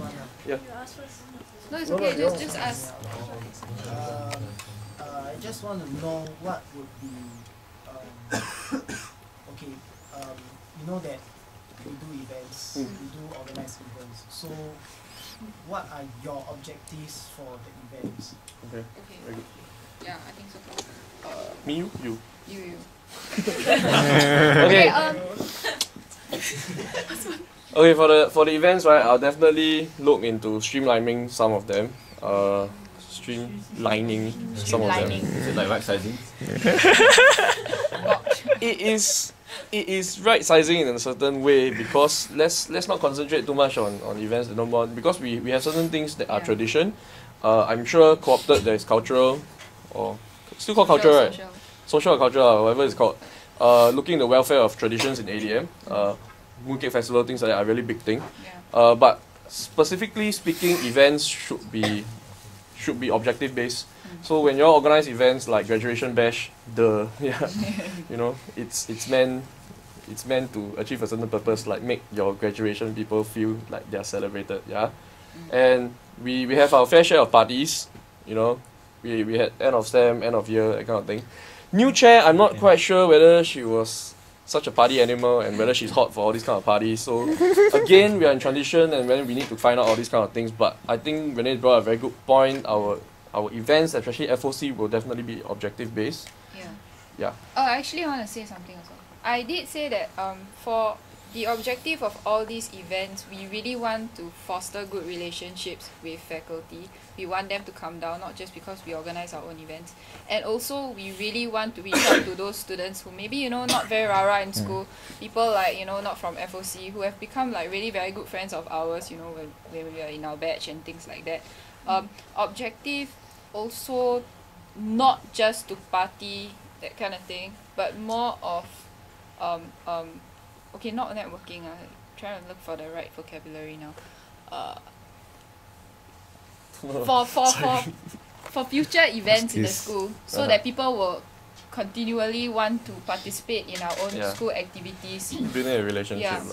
ask one. Yeah. You ask first. No, it's okay. Just ask. I just want to know what would be okay. You know that we do events, we do organize events. So, what are your objectives for the events? Okay. Okay. Very good. Yeah, I think so. Me, you. You. Okay. Okay, for the events, right, I'll definitely look into streamlining some of them. Streamlining some of them. Is it like right sizing? It is right sizing in a certain way because let's not concentrate too much on events no more because we have certain things that are tradition. I'm sure co-opted there is cultural or still called cultural, right? Social or cultural, whatever it's called. Looking at the welfare of traditions in ADM, Mooncake Festival, things like that are really big thing. Yeah. But specifically speaking, events should be objective based. So when you all organize events like graduation bash, you know, it's meant to achieve a certain purpose, like make your graduation people feel like they're celebrated, yeah. And we have our fair share of parties, you know. We had end of SEM, end of year, that kind of thing. New chair, I'm not quite sure whether she was such a party animal and whether she's hot for all these kind of parties. So again, we are in transition and when we need to find out all these kind of things. But I think Renee brought a very good point. Our events, especially FOC, will definitely be objective based. Yeah. Oh, I actually want to say something also. I did say that for the objective of all these events, we really want to foster good relationships with faculty. We want them to come down, not just because we organize our own events. And also, we really want to reach out to those students who maybe, you know, not very rah-rah in school. People like, you know, not from FOC, who have become like really very good friends of ours, you know, when we are in our batch and things like that. Objective also not just to party, that kind of thing, but more of okay, not networking. I'm trying to look for the right vocabulary now. For future events in the school, so that people will continually want to participate in our own school activities. Building a relationship.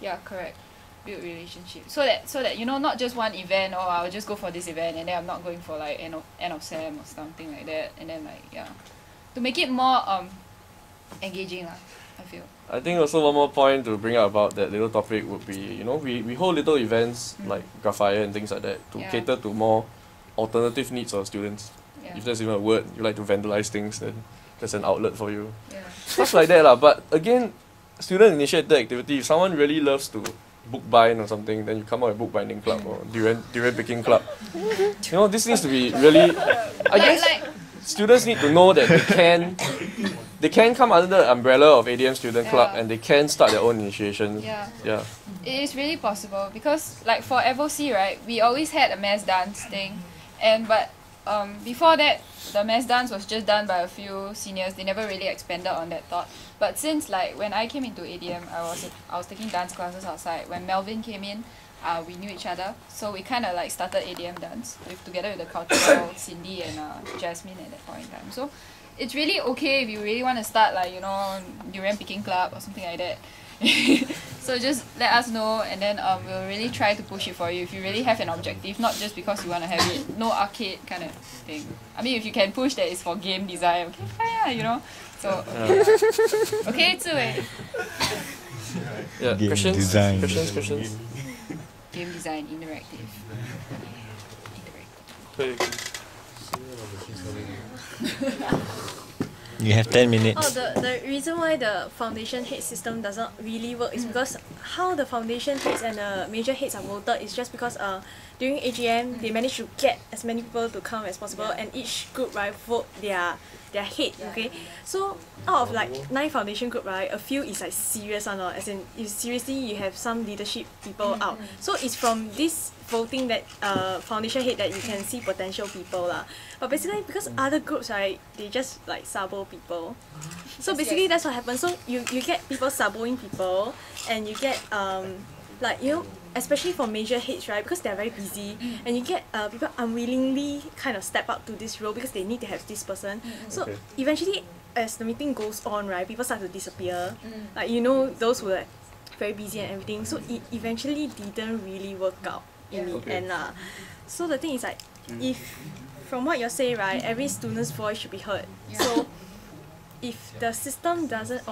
Yeah, correct. Build relationship. So that you know, not just one event, or I'll just go for this event and then I'm not going for like end of SEM or something like that, and then like to make it more engaging lah, I feel. I think also one more point to bring up about that little topic would be, you know, we hold little events like Graphire and things like that to cater to more alternative needs of students. If there's even a word, you like to vandalize things, then there's an outlet for you. Stuff like that lah. But again, student initiated activity, if someone really loves to book bind or something, then you come up with book binding club or durian picking club. You know, this needs to be really, I guess students need to know that they can come under the umbrella of ADM Student Club and they can start their own initiation. It is really possible because like for FOC, right, we always had a mass dance thing, but before that, the mass dance was just done by a few seniors. They never really expanded on that thought. But since like when I came into ADM, I was taking dance classes outside. When Melvin came in, we knew each other, so we kind of like started ADM dance together with the cultural Cindy and Jasmine at that point in time. So it's really okay if you really want to start like, you know, durian picking club or something like that. So just let us know, and then we'll really try to push it for you if you really have an objective, not just because you want to have it, no arcade kind of thing. I mean, if you can push that it's for game design, okay, fine, you know. So okay, Ziwei. Game questions? Design. Questions? Game design, interactive. You have 10 minutes. Oh, the reason why the foundation head system doesn't really work is because how the foundation heads and the major heads are voted is just because during AGM they managed to get as many people to come as possible, and each group, right, vote their head, okay? So out of like 9 foundation group, right, a few is like serious one, as in you seriously you have some leadership people out. So it's from this voting that foundation head that you can see potential people lah. But basically because other groups, right, they just like sabo people. So basically that's what happens. So you get people saboing people, and you get like, you know, especially for major heads, right, because they're very busy, and you get people unwillingly kind of step up to this role because they need to have this person. So eventually, as the meeting goes on, right, people start to disappear. Like, you know, those who are very busy and everything. So it eventually didn't really work out. in the Okay. end lah. So the thing is like, if from what you say right, every student's voice should be heard. So if the system doesn't,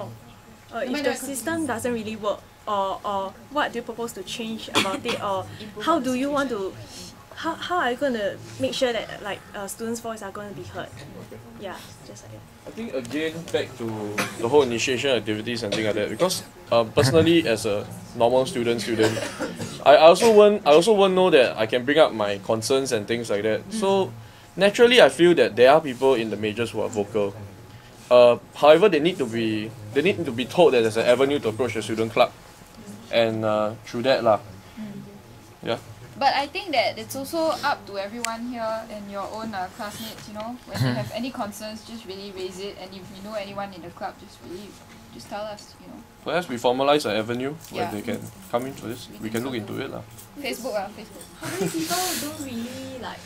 if the system doesn't really work, or what do you propose to change about it, or how do you want to, how are you going to make sure that like students' voice are going to be heard? Yeah, just like that. I think again back to the whole initiation activities and things like that, because personally as a normal student, I also won't know that I can bring up my concerns and things like that. So naturally I feel that there are people in the majors who are vocal. However, they need to be told that there's an avenue to approach the student club, and through that lah. Yeah. But I think that it's also up to everyone here and your own classmates, you know, when you have any concerns, just really raise it, and if you know anyone in the club, just tell us, you know. Perhaps we formalize an avenue where Yeah. they can come into this. We can look into it lah. Facebook. How many people don't really like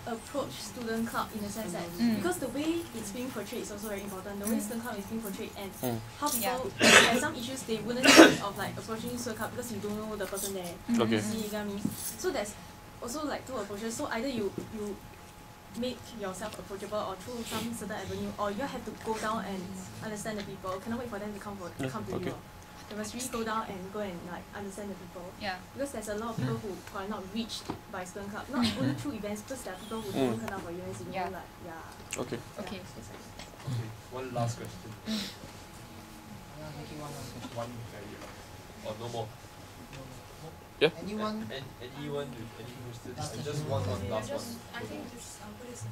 approach student club in the sense that because the way it's being portrayed is also very important. The way student club is being portrayed and how people have some issues, they wouldn't think of like approaching student club because you don't know the person there. Okay. See, you get me? So there's also like two approaches. So either you make yourself approachable or through some certain avenue, or you have to go down and understand the people. Cannot wait for them to come to okay. you. You must really go down and go and like understand the people. Yeah. Because there's a lot of people who are not reached by student club, not only through events, because there are people who don't turn out for events, you know, like, yeah. Okay. Okay. Yeah, it's like- Okay, one last question. Making one last question. One very or no more. Yeah. Anyone? Anyone with any questions? Just one last one. I think just I'll put this in.